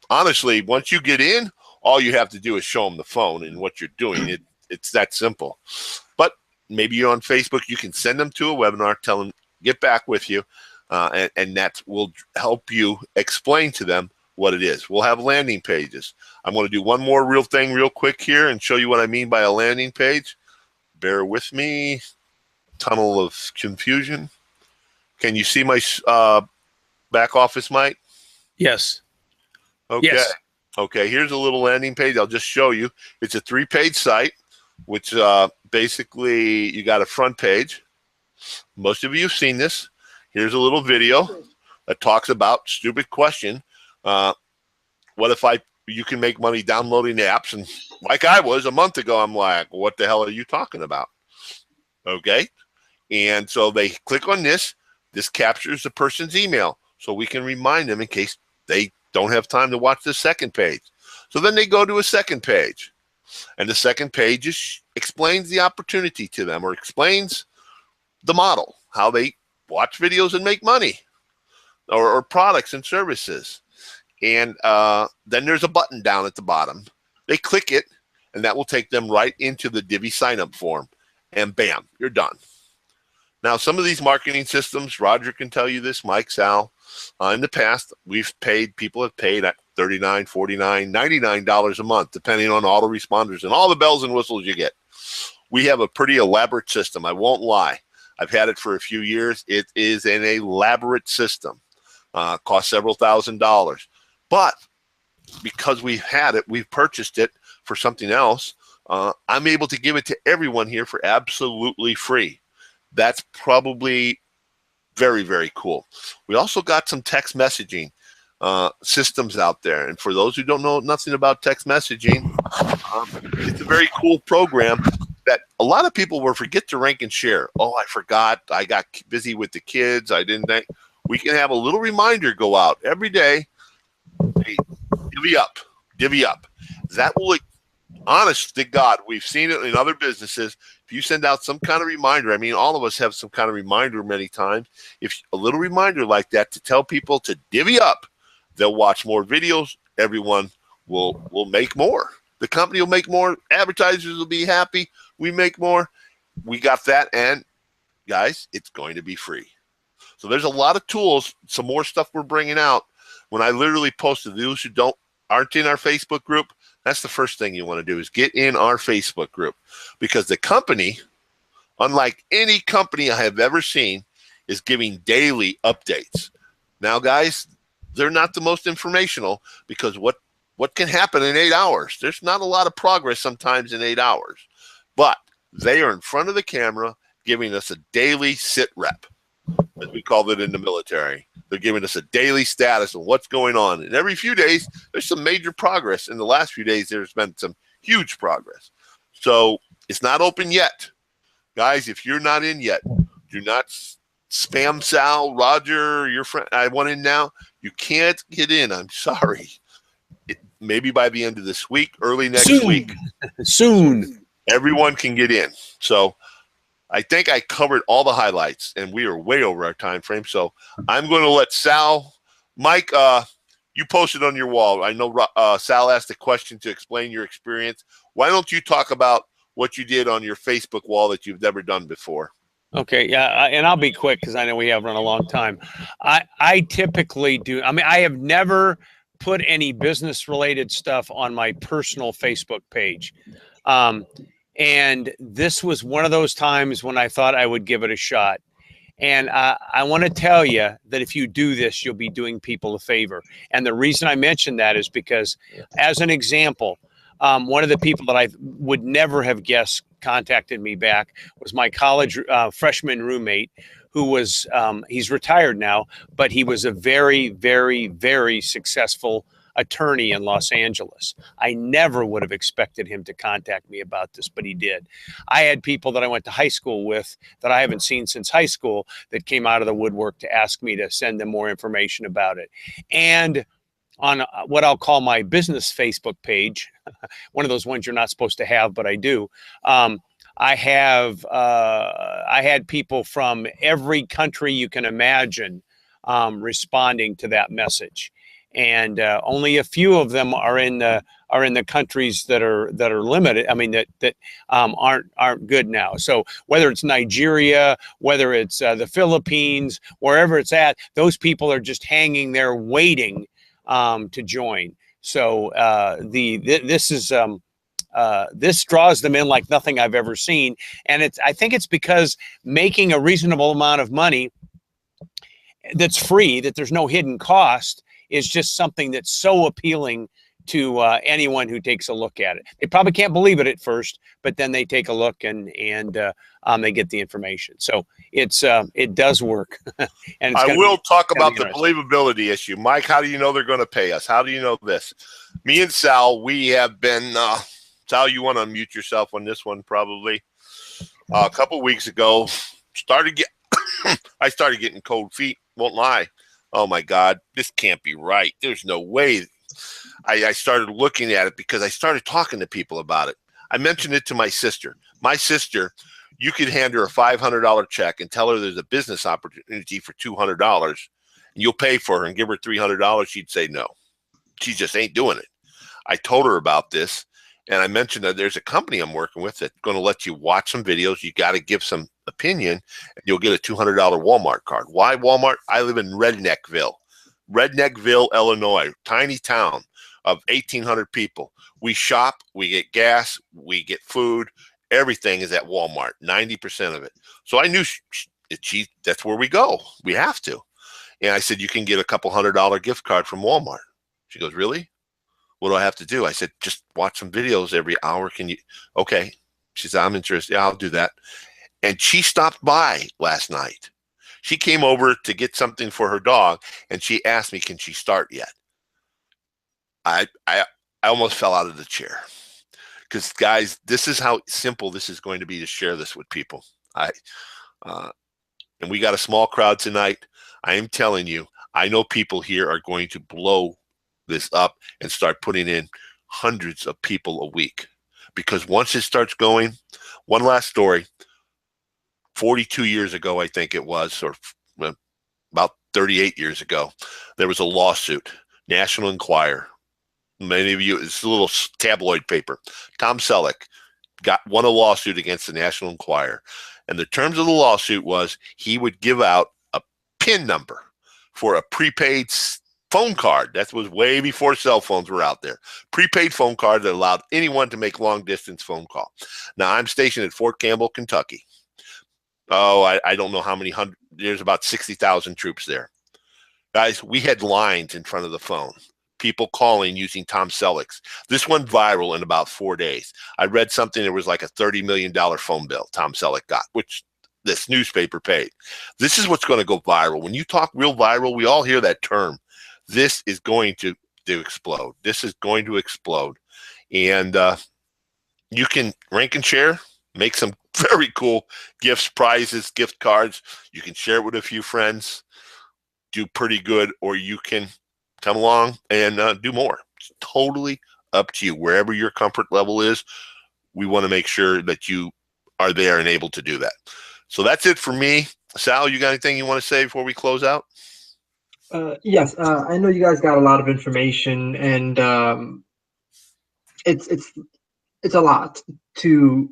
Honestly, once you get in, all you have to do is show them the phone and what you're doing. It's that simple. But maybe you're on Facebook. You can send them to a webinar, tell them, get back with you, and that will help you explain to them what it is. We'll have landing pages. I'm going to do one more real thing real quick here and show you what I mean by a landing page. Bear with me. Tunnel of confusion. Can you see my back office, Mike? Yes. Okay. Yes. Okay, here's a little landing page. I'll just show you. It's a 3-page site, which basically you got a front page. Most of you have seen this. Here's a little video that talks about stupid question. What if you can make money downloading the apps? And like I was a month ago, I'm like, what the hell are you talking about? Okay. And so they click on this. This captures the person's email. so we can remind them in case they don't have time to watch the second page. So then they go to a second page, and the second page explains the opportunity to them, or explains the model, how they watch videos and make money, or products and services. And then there's a button down at the bottom. They click it, and that will take them right into the Divvee sign-up form. And bam, you're done. Now, some of these marketing systems, Roger can tell you this, Mike, Sal, in the past, people have paid at $39, $49, $99 a month, depending on autoresponders and all the bells and whistles you get. We have a pretty elaborate system. I won't lie. I've had it for a few years. It is an elaborate system. Costs several $1,000s. But because we've had it, we've purchased it for something else, I'm able to give it to everyone here for absolutely free. That's probably very, very cool. We also got some text messaging systems out there. And for those who don't know nothing about text messaging, it's a very cool program that a lot of will forget to rank and share. Oh, I forgot. I got busy with the kids. I didn't think. We can have a little reminder go out every day. Hey, divvy up, divvy up. That will, honest to God, we've seen it in other businesses. If you send out some kind of reminder, I mean, all of us have some kind of reminder many times. If a little reminder like that to tell people to divvy up, they'll watch more videos. Everyone will make more. The company will make more. Advertisers will be happy. We make more. We got that. And guys, it's going to be free. So there's a lot of tools, some more stuff we're bringing out. When I literally posted, those who aren't in our Facebook group, that's the first thing you want to do is get in our Facebook group, because the company, unlike any company I have ever seen, is giving daily updates. Now, guys, they're not the most informational, because what can happen in 8 hours? There's not a lot of progress sometimes in 8 hours, but they are in front of the camera giving us a daily sit rep, as we call it in the military. They're giving us a daily status of what's going on. And every few days, there's some major progress. In the last few days, there's been some huge progress. So it's not open yet. Guys, if you're not in yet, do not spam Sal, Roger, your friend. I want in now. You can't get in. I'm sorry. Maybe by the end of this week, early next week. Soon. Everyone can get in. So I think I covered all the highlights, and we are way over our time frame. So I'm going to let Sal, Mike, you posted on your wall. I know Sal asked a question to explain your experience. Why don't you talk about what you did on your Facebook wall that you've never done before? Okay, yeah, and I'll be quick because I know we have run a long time. I typically do. I mean, I have never put any business-related stuff on my personal Facebook page. And this was one of those times when I thought I would give it a shot. And I want to tell you that if you do this, you'll be doing people a favor. And the reason I mention that is because, as an example, one of the people that I would never have guessed contacted me back was my college freshman roommate, who was, he's retired now, but he was a very, very, very successful attorney in Los Angeles. I never would have expected him to contact me about this, but he did. I had people that I went to high school with that I haven't seen since high school that came out of the woodwork to ask me to send them more information about it. And on what I'll call my business Facebook page, one of those ones you're not supposed to have, but I do. I had people from every country you can imagine responding to that message. And only a few of them are in the countries that are limited. I mean that aren't good now. So whether it's Nigeria, whether it's the Philippines, wherever it's at, those people are just hanging there waiting to join. So this draws them in like nothing I've ever seen, and I think it's because making a reasonable amount of money that's free, that there's no hidden cost, is just something that's so appealing to anyone who takes a look at it. They probably can't believe it at first, but then they take a look and they get the information. So it does work. And I will talk about the believability issue. Mike, how do you know they're going to pay us? How do you know this? Me and Sal, we have been, Sal, you want to unmute yourself on this one probably. A couple weeks ago, I started getting cold feet, won't lie. oh my God, this can't be right. There's no way. I started looking at it because I started talking to people about it. I mentioned it to my sister. My sister, you could hand her a $500 check and tell her there's a business opportunity for $200 and you'll pay for her and give her $300. She'd say no. She just ain't doing it. I told her about this, and I mentioned that there's a company I'm working with that's going to let you watch some videos. You got to give some opinion, and you'll get a $200 Walmart card. Why Walmart? I live in Redneckville, Illinois, tiny town of 1,800 people. We shop, we get gas, we get food. Everything is at Walmart, 90% of it. So I knew that's where we go. We have to. And I said, you can get a couple $100 gift card from Walmart. She goes, really? What do I have to do? I said, just watch some videos every hour. Can you? Okay. She said, I'm interested. Yeah, I'll do that. And she stopped by last night. She came over to get something for her dog, and she asked me, can she start yet? I almost fell out of the chair. Because, guys, this is how simple this is going to be to share this with people. And we got a small crowd tonight. I am telling you, I know people here are going to blow this up and start putting in hundreds of people a week. Because once it starts going, one last story, 42 years ago, I think it was, or about 38 years ago, there was a lawsuit, National Enquirer. Many of you, it's a little tabloid paper. Tom Selleck won a lawsuit against the National Enquirer. And the terms of the lawsuit was he would give out a PIN number for a prepaid phone card. That was way before cell phones were out there. Prepaid phone card that allowed anyone to make long distance phone call. Now I'm stationed at Fort Campbell, Kentucky. Oh, I don't know how many hundred. There's about 60,000 troops there. Guys, we had lines in front of the phone. People calling using Tom Selleck's. This went viral in about 4 days. I read something that was like a $30 million phone bill Tom Selleck got, which this newspaper paid. This is what's going to go viral. When you talk real viral, we all hear that term. This is going to explode. This is going to explode. And you can rank and share, make some very cool gifts, prizes, gift cards. You can share it with a few friends, do pretty good, or you can come along and do more. It's totally up to you. Wherever your comfort level is, we want to make sure that you are there and able to do that. So that's it for me. Sal, you got anything you want to say before we close out? Yes, I know you guys got a lot of information, and it's a lot to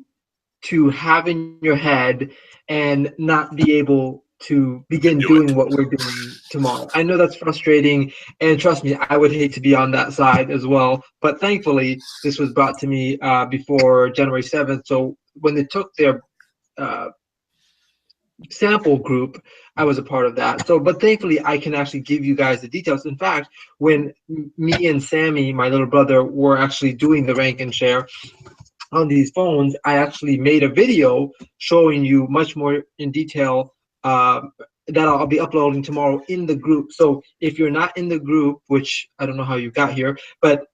have in your head and not be able to begin doing what we're doing tomorrow. I know that's frustrating, and trust me, I would hate to be on that side as well. But thankfully, this was brought to me before January 7th. So when they took their sample group, I was a part of that. So, but thankfully, I can actually give you guys the details. In fact, when me and Sammy, my little brother, were actually doing the rank and share on these phones, I actually made a video showing you much more in detail that I'll be uploading tomorrow in the group. So if you're not in the group, which I don't know how you got here, but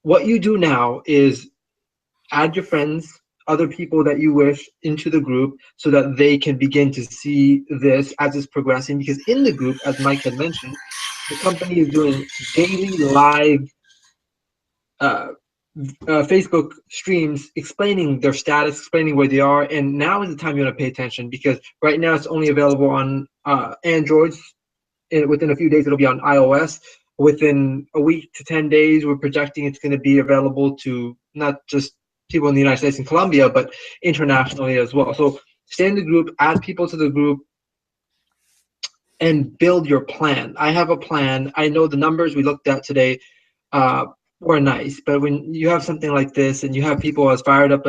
what you do now is add your friends, other people that you wish, into the group so that they can begin to see this as it's progressing. Because in the group, as Mike had mentioned, the company is doing daily live Facebook streams explaining their status, explaining where they are. And now is the time you want to pay attention, because right now it's only available on Androids. And within a few days, it'll be on iOS. Within a week to 10 days, we're projecting it's going to be available to not just people in the United States and Colombia, but internationally as well. So stay in the group, add people to the group, and build your plan. I have a plan. I know the numbers we looked at today were nice, but when you have something like this and you have people as fired up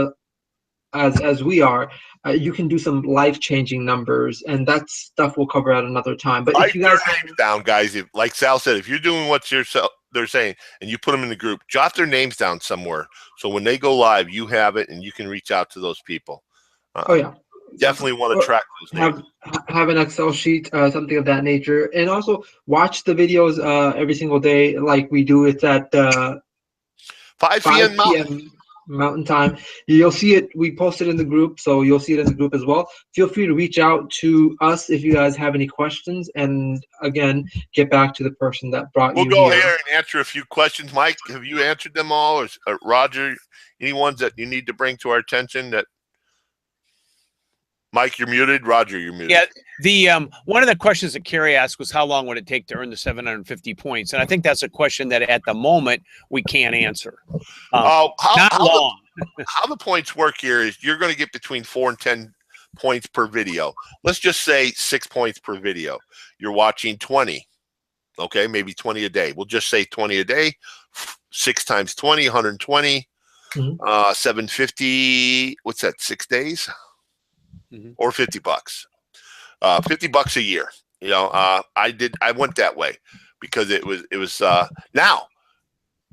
as we are, you can do some life-changing numbers, and that stuff we'll cover at another time. But if you guys names down, guys, like Sal said, if you're doing what they're saying and you put them in the group, jot their names down somewhere so when they go live, you have it and you can reach out to those people. Oh yeah, definitely want to track those names. Have an Excel sheet, something of that nature, and also watch the videos every single day like we do. It's at 5 p.m. Mountain Time. You'll see it. We posted in the group, so you'll see it in the group as well. Feel free to reach out to us if you guys have any questions, and again, get back to the person that brought We'll you go here. here and answer a few questions. Mike, have you answered them all, or Roger, any ones that you need to bring to our attention? That Mike, you're muted. Roger, you're muted. Yeah, the one of the questions that Carrie asked was how long would it take to earn the 750 points, and I think that's a question that at the moment we can't answer. Not long. How the points work here is you're going to get between 4 and 10 points per video. Let's just say 6 points per video. You're watching 20. Okay, maybe 20 a day. We'll just say 20 a day. 6 times 20, 120. 750. What's that? 6 days, or $50. $50 a year. You know, I went that way because it was. Now,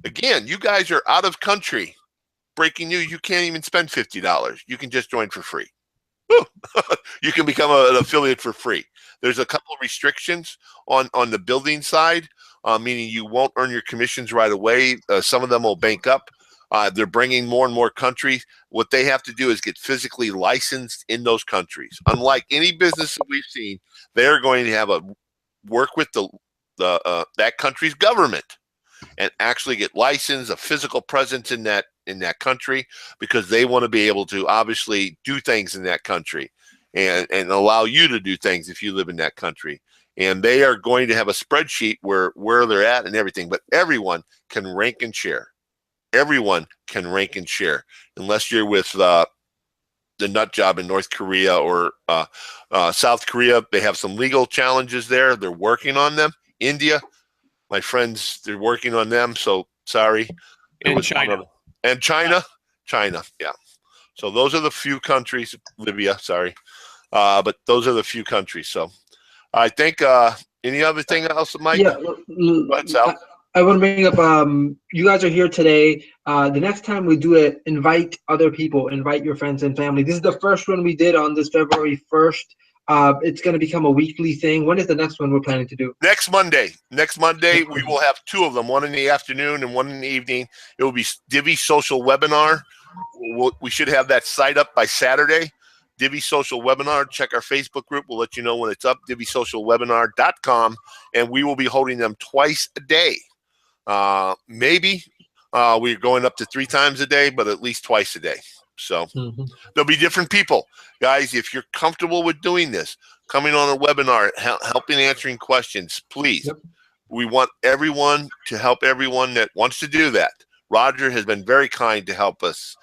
again, you guys are out of country. Breaking news: you can't even spend $50. You can just join for free. You can become an affiliate for free. There's a couple of restrictions on the building side, meaning you won't earn your commissions right away. Some of them will bank up. They're bringing more and more countries. What they have to do is get physically licensed in those countries. Unlike any business that we've seen, they're going to have a work with that country's government and actually get licensed, a physical presence in that country, because they want to be able to obviously do things in that country and allow you to do things if you live in that country. And they are going to have a spreadsheet where they're at and everything, but everyone can rank and share. Everyone can rank and share, unless you're with the nut job in North Korea or South Korea. They have some legal challenges there. They're working on them. India, my friends, they're working on them. So sorry. And China. And China, yeah. So those are the few countries. Libya, sorry, but those are the few countries. So I think any other thing else, Mike? Yeah. Go ahead, Sal. I want to bring up, you guys are here today. The next time we do it, invite other people, invite your friends and family. This is the first one we did on this February 1st. It's going to become a weekly thing. When is the next one we're planning to do? Next Monday. Next Monday, we will have 2 of them, one in the afternoon and one in the evening. It will be Divvee Social Webinar. We should have that site up by Saturday. Divvee Social Webinar. Check our Facebook group. We'll let you know when it's up, DivveeSocialWebinar.com. And we will be holding them twice a day. Maybe we're going up to 3 times a day, but at least twice a day. So there'll be different people. Guys, if you're comfortable with doing this, coming on a webinar, helping answering questions, please. Yep. We want everyone to help everyone that wants to do that. Roger has been very kind to help us,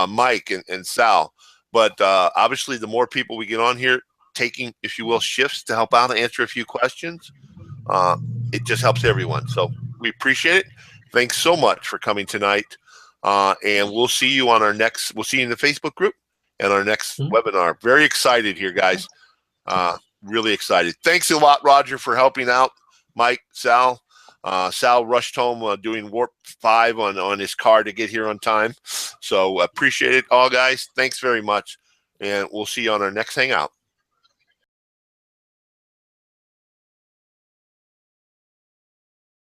Mike and Sal. But obviously, the more people we get on here taking, if you will, shifts to help out and answer a few questions, it just helps everyone. So we appreciate it. Thanks so much for coming tonight. And we'll see you on we'll see you in the Facebook group and our next webinar. Very excited here, guys. Really excited. Thanks a lot, Roger, for helping out. Mike, Sal. Sal rushed home doing Warp 5 on his car to get here on time. So appreciate it all, guys. Thanks very much. And we'll see you on our next Hangout.